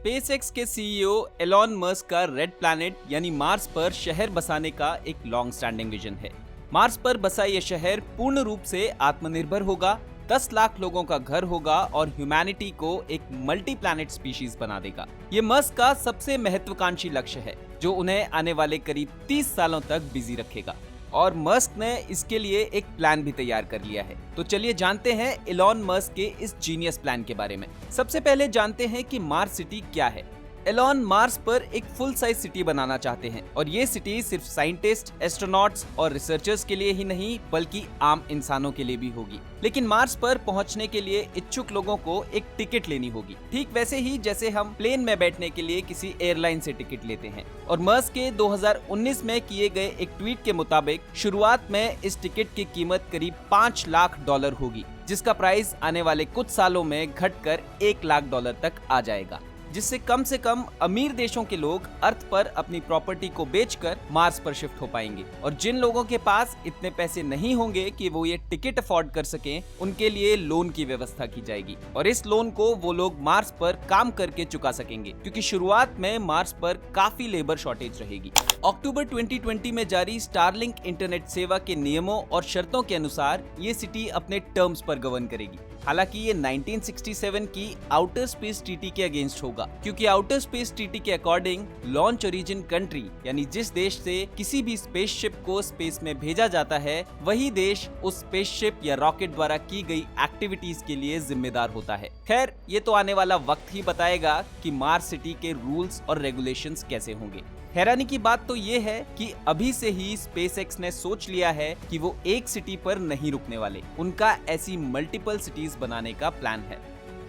SpaceX के CEO Elon Musk का red planet यानी मार्स पर शहर बसाने का एक लॉन्ग स्टैंडिंग विजन है। मार्स पर बसा यह शहर पूर्ण रूप से आत्मनिर्भर होगा, 10 लाख लोगों का घर होगा और ह्यूमैनिटी को एक मल्टी प्लैनेट स्पीशीज बना देगा। ये मस्क का सबसे महत्वाकांक्षी लक्ष्य है जो उन्हें आने वाले करीब 30 सालों तक बिजी रखेगा और मस्क ने इसके लिए एक प्लान भी तैयार कर लिया है। तो चलिए जानते हैं एलॉन मस्क के इस जीनियस प्लान के बारे में। सबसे पहले जानते हैं कि मार्स सिटी क्या है। एलॉन मार्स पर एक फुल साइज सिटी बनाना चाहते हैं और ये सिटी सिर्फ साइंटिस्ट, एस्ट्रोनॉट्स और रिसर्चर्स के लिए ही नहीं बल्कि आम इंसानों के लिए भी होगी। लेकिन मार्स पर पहुंचने के लिए इच्छुक लोगों को एक टिकट लेनी होगी, ठीक वैसे ही जैसे हम प्लेन में बैठने के लिए किसी एयरलाइन से टिकट लेते हैं। और मस्क के 2019 में किए गए एक ट्वीट के मुताबिक शुरुआत में इस टिकट की कीमत करीब $5 लाख होगी, जिसका प्राइस आने वाले कुछ सालों में घटकर $1 लाख तक आ जाएगा, जिससे कम से कम अमीर देशों के लोग अर्थ पर अपनी प्रॉपर्टी को बेचकर मार्स पर शिफ्ट हो पाएंगे। और जिन लोगों के पास इतने पैसे नहीं होंगे कि वो ये टिकट अफोर्ड कर सकें, उनके लिए लोन की व्यवस्था की जाएगी और इस लोन को वो लोग मार्स पर काम करके चुका सकेंगे, क्योंकि शुरुआत में मार्स पर काफी लेबर शॉर्टेज रहेगी। अक्टूबर 2020 में जारी स्टारलिंक इंटरनेट सेवा के नियमों और शर्तों के अनुसार ये सिटी अपने टर्म्स पर गवर्न करेगी। हालांकि ये 1967 की आउटर स्पेस ट्रीटी के अगेंस्ट होगा, क्योंकि आउटर स्पेस ट्रीटी के अकॉर्डिंग लॉन्च ओरिजिन कंट्री यानी जिस देश से किसी भी स्पेसशिप को स्पेस में भेजा जाता है, वही देश उस स्पेसशिप या रॉकेट द्वारा की गई एक्टिविटीज के लिए जिम्मेदार होता है। खैर, ये तो आने वाला वक्त ही बताएगा कि मार्स सिटी के रूल्स और रेगुलेशंस कैसे होंगे। हैरानी की बात तो ये है कि अभी से ही स्पेसएक्स ने सोच लिया है कि वो एक सिटी पर नहीं रुकने वाले, उनका ऐसी मल्टीपल सिटीज बनाने का प्लान है।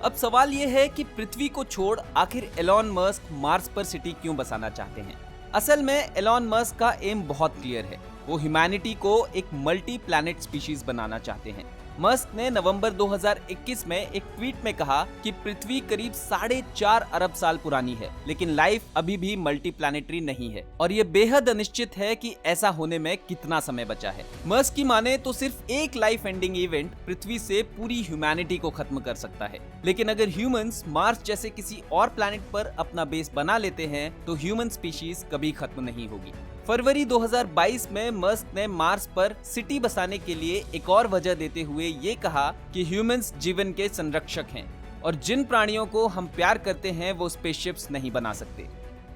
अब सवाल ये है कि पृथ्वी को छोड़ आखिर एलॉन मस्क मार्स पर सिटी क्यों बसाना चाहते हैं। असल में एलॉन मस्क का एम बहुत क्लियर है, वो ह्यूमैनिटी को एक मल्टी प्लैनेट स्पीशीज बनाना चाहते हैं। मस्क ने नवंबर 2021 में एक ट्वीट में कहा कि पृथ्वी करीब 4.5 अरब साल पुरानी है, लेकिन लाइफ अभी भी मल्टी प्लैनेटरी नहीं है और ये बेहद अनिश्चित है कि ऐसा होने में कितना समय बचा है। मस्क की माने तो सिर्फ एक लाइफ एंडिंग इवेंट पृथ्वी से पूरी ह्यूमैनिटी को खत्म कर सकता है, लेकिन अगर ह्यूमंस मार्स जैसे किसी और प्लैनेट पर अपना बेस बना लेते हैं तो ह्यूमन स्पीशीज कभी खत्म नहीं होगी। फरवरी 2022 में मस्क ने मार्स पर सिटी बसाने के लिए एक और वजह देते हुए ये कहा कि ह्यूमंस जीवन के संरक्षक हैं और जिन प्राणियों को हम प्यार करते हैं वो स्पेसशिप्स नहीं बना सकते,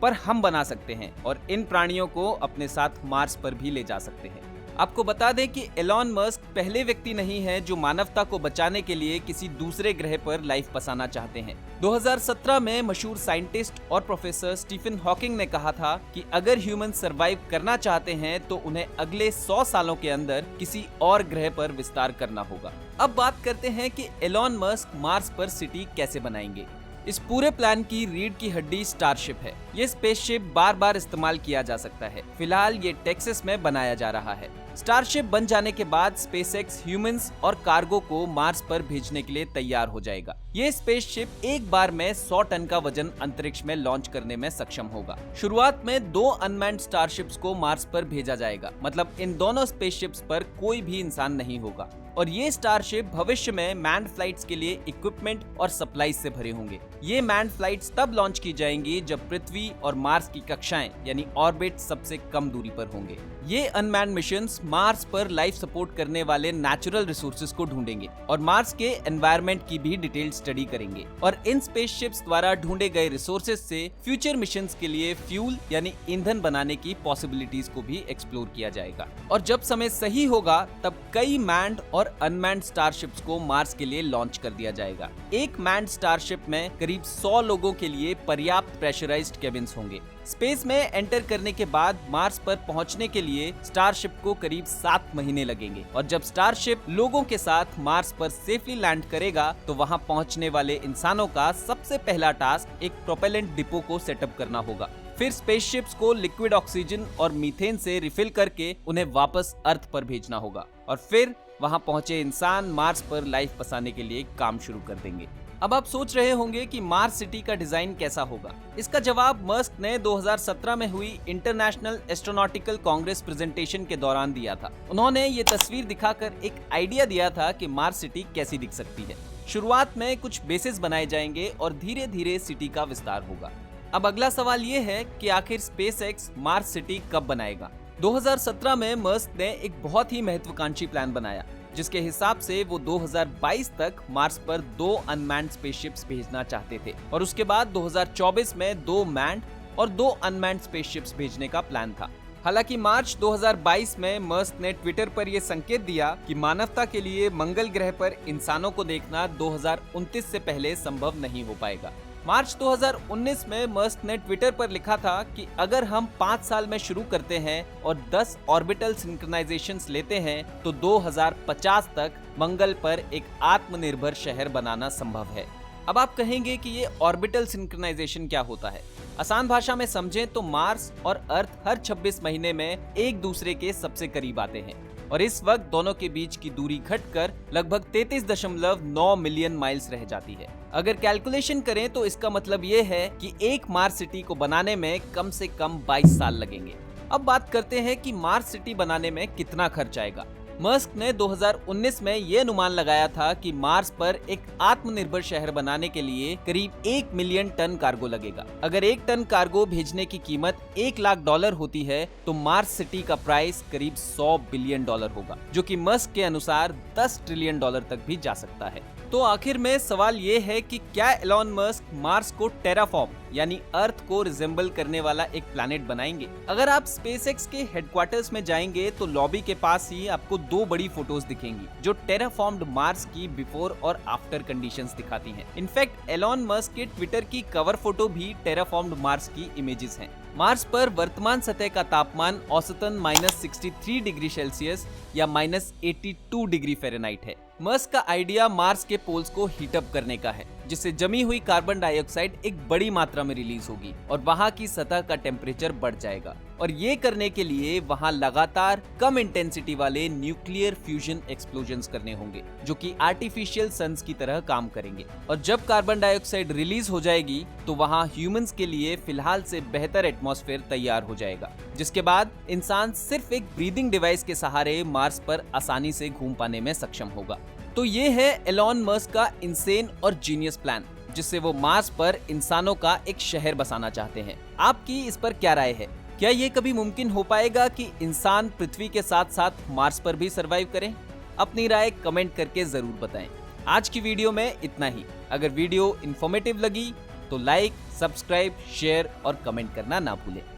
पर हम बना सकते हैं और इन प्राणियों को अपने साथ मार्स पर भी ले जा सकते हैं। आपको बता दें कि एलॉन मस्क पहले व्यक्ति नहीं है जो मानवता को बचाने के लिए किसी दूसरे ग्रह पर लाइफ बसाना चाहते हैं। 2017 में मशहूर साइंटिस्ट और प्रोफेसर स्टीफन हॉकिंग ने कहा था कि अगर ह्यूमन सरवाइव करना चाहते हैं तो उन्हें अगले 100 सालों के अंदर किसी और ग्रह पर विस्तार करना होगा। अब बात करते हैं कि एलॉन मस्क मार्स पर सिटी कैसे बनाएंगे। इस पूरे प्लान की रीढ़ की हड्डी स्टारशिप है। ये स्पेसशिप बार बार इस्तेमाल किया जा सकता है। फिलहाल ये टेक्सास में बनाया जा रहा है। स्टारशिप बन जाने के बाद स्पेसएक्स ह्यूमंस और कार्गो को मार्स पर भेजने के लिए तैयार हो जाएगा। ये स्पेसशिप एक बार में 100 टन का वजन अंतरिक्ष में लॉन्च करने में सक्षम होगा। शुरुआत में 2 अनमैन्ड स्टारशिप्स को मार्स पर भेजा जाएगा, मतलब इन दोनों स्पेसशिप्स पर कोई भी इंसान नहीं होगा और ये स्टारशिप भविष्य में मैन्ड फ्लाइट्स के लिए इक्विपमेंट और सप्लाईज से भरे होंगे। ये मैन्ड फ्लाइट्स तब लॉन्च की जाएंगी जब पृथ्वी और मार्स की कक्षाएं यानी ऑर्बिट सबसे कम दूरी पर होंगे। ये अनमैन्ड मिशंस मार्स पर लाइफ सपोर्ट करने वाले नेचुरल रिसोर्सेज को ढूंढेंगे और मार्स के एनवायरनमेंट की भी डिटेल स्टडी करेंगे और इन स्पेसशिप्स द्वारा ढूंढे गए रिसोर्सेज से फ्यूचर मिशंस के लिए फ्यूल यानी ईंधन बनाने की पॉसिबिलिटीज को भी एक्सप्लोर किया जाएगा। और जब समय सही होगा तब कई मैन्ड और अनमैन्ड स्टारशिप्स को मार्स के लिए लॉन्च कर दिया जाएगा। एक मैन्ड स्टारशिप में करीब 100 लोगों के लिए पर्याप्त प्रेशराइज्ड केबिन्स होंगे। स्पेस में एंटर करने के बाद मार्स पर पहुंचने के लिए स्टारशिप को करीब 7 महीने लगेंगे और जब स्टारशिप लोगों के साथ मार्स पर सेफली लैंड करेगा तो वहां पहुंचने वाले इंसानों का सबसे पहला टास्क एक प्रोपेलेंट डिपो को सेटअप करना होगा। फिर स्पेसशिप्स को लिक्विड ऑक्सीजन और मीथेन से रिफिल करके उन्हें वापस अर्थ पर भेजना होगा और फिर वहां पहुंचे इंसान मार्स पर लाइफ बसाने के लिए काम शुरू कर देंगे। अब आप सोच रहे होंगे कि मार्स सिटी का डिजाइन कैसा होगा। इसका जवाब मस्क ने 2017 में हुई इंटरनेशनल एस्ट्रोनॉटिकल कांग्रेस प्रेजेंटेशन के दौरान दिया था। उन्होंने ये तस्वीर दिखाकर एक आइडिया दिया था कि मार्स सिटी कैसी दिख सकती है। शुरुआत में कुछ बेसेस बनाए जाएंगे और धीरे धीरे सिटी का विस्तार होगा। अब अगला सवाल ये है कि आखिर स्पेसएक्स मार्स सिटी कब बनाएगा। 2017 में मस्क ने एक बहुत ही महत्वाकांक्षी प्लान बनाया, जिसके हिसाब से वो 2022 तक मार्स पर 2 अनमैन्ड स्पेसशिप्स भेजना चाहते थे और उसके बाद 2024 में 2 मैन्ड और 2 अनमैन्ड स्पेसशिप्स भेजने का प्लान था। हालांकि मार्च 2022 में मस्क ने ट्विटर पर यह संकेत दिया कि मानवता के लिए मंगल ग्रह पर इंसानों को देखना 2029 से पहले संभव नहीं हो पाएगा। मार्च 2019 में मस्क ने ट्विटर पर लिखा था कि अगर हम 5 साल में शुरू करते हैं और 10 ऑर्बिटल सिंक्रोनाइजेशंस लेते हैं तो 2050 तक मंगल पर एक आत्मनिर्भर शहर बनाना संभव है। अब आप कहेंगे कि ये ऑर्बिटल सिंक्रोनाइजेशन क्या होता है। आसान भाषा में समझें तो मार्स और अर्थ हर 26 महीने में एक दूसरे के सबसे करीब आते हैं और इस वक्त दोनों के बीच की दूरी घटकर लगभग 33.9 मिलियन माइल्स रह जाती है। अगर कैलकुलेशन करें तो इसका मतलब ये है कि एक मार्स सिटी को बनाने में कम से कम 22 साल लगेंगे। अब बात करते हैं कि मार्स सिटी बनाने में कितना खर्च आएगा। मस्क ने 2019 में ये अनुमान लगाया था कि मार्स पर एक आत्मनिर्भर शहर बनाने के लिए करीब 1 मिलियन टन कार्गो लगेगा। अगर 1 टन कार्गो भेजने की कीमत $1 लाख होती है तो मार्स सिटी का प्राइस करीब $100 बिलियन होगा, जो कि मस्क के अनुसार $10 ट्रिलियन तक भी जा सकता है। तो आखिर में सवाल ये है कि क्या एलॉन मस्क मार्स को टेराफॉर्म यानी अर्थ को रिजेंबल करने वाला एक प्लैनेट बनाएंगे। अगर आप स्पेसएक्स के हेडक्वार्टर्स में जाएंगे तो लॉबी के पास ही आपको 2 बड़ी फोटोज दिखेंगी जो टेराफॉर्म्ड मार्स की बिफोर और आफ्टर कंडीशंस दिखाती हैं। इनफैक्ट एलॉन मस्क के ट्विटर की कवर फोटो भी टेराफॉर्म्ड मार्स की इमेजेस हैं। मार्स पर वर्तमान सतह का तापमान औसतन -63 डिग्री सेल्सियस या -82 डिग्री फ़ारेनहाइट है। मस्क का आइडिया मार्स के पोल्स को हीटअप करने का है, जिससे जमी हुई कार्बन डाइऑक्साइड एक बड़ी मात्रा में रिलीज होगी और वहां की सतह का टेम्परेचर बढ़ जाएगा और ये करने के लिए वहां लगातार कम इंटेंसिटी वाले न्यूक्लियर फ्यूजन एक्सप्लोजन्स करने होंगे, जो कि आर्टिफिशियल सन्स की तरह काम करेंगे। और जब कार्बन डाइऑक्साइड रिलीज हो जाएगी तो वहां ह्यूमंस के लिए फिलहाल से बेहतर एटमॉस्फेयर तैयार हो जाएगा, जिसके बाद इंसान सिर्फ एक ब्रीदिंग डिवाइस के सहारे मार्स पर आसानी से घूम पाने में सक्षम होगा। तो ये है एलॉन मस्क का इंसेन और जीनियस प्लान, जिससे वो मार्स पर इंसानों का एक शहर बसाना चाहते हैं। आपकी इस पर क्या राय है? क्या ये कभी मुमकिन हो पाएगा कि इंसान पृथ्वी के साथ साथ मार्स पर भी सरवाइव करें? अपनी राय कमेंट करके जरूर बताएं। आज की वीडियो में इतना ही। अगर वीडियो इन्फॉर्मेटिव लगी तो लाइक, सब्सक्राइब, शेयर और कमेंट करना ना भूलें।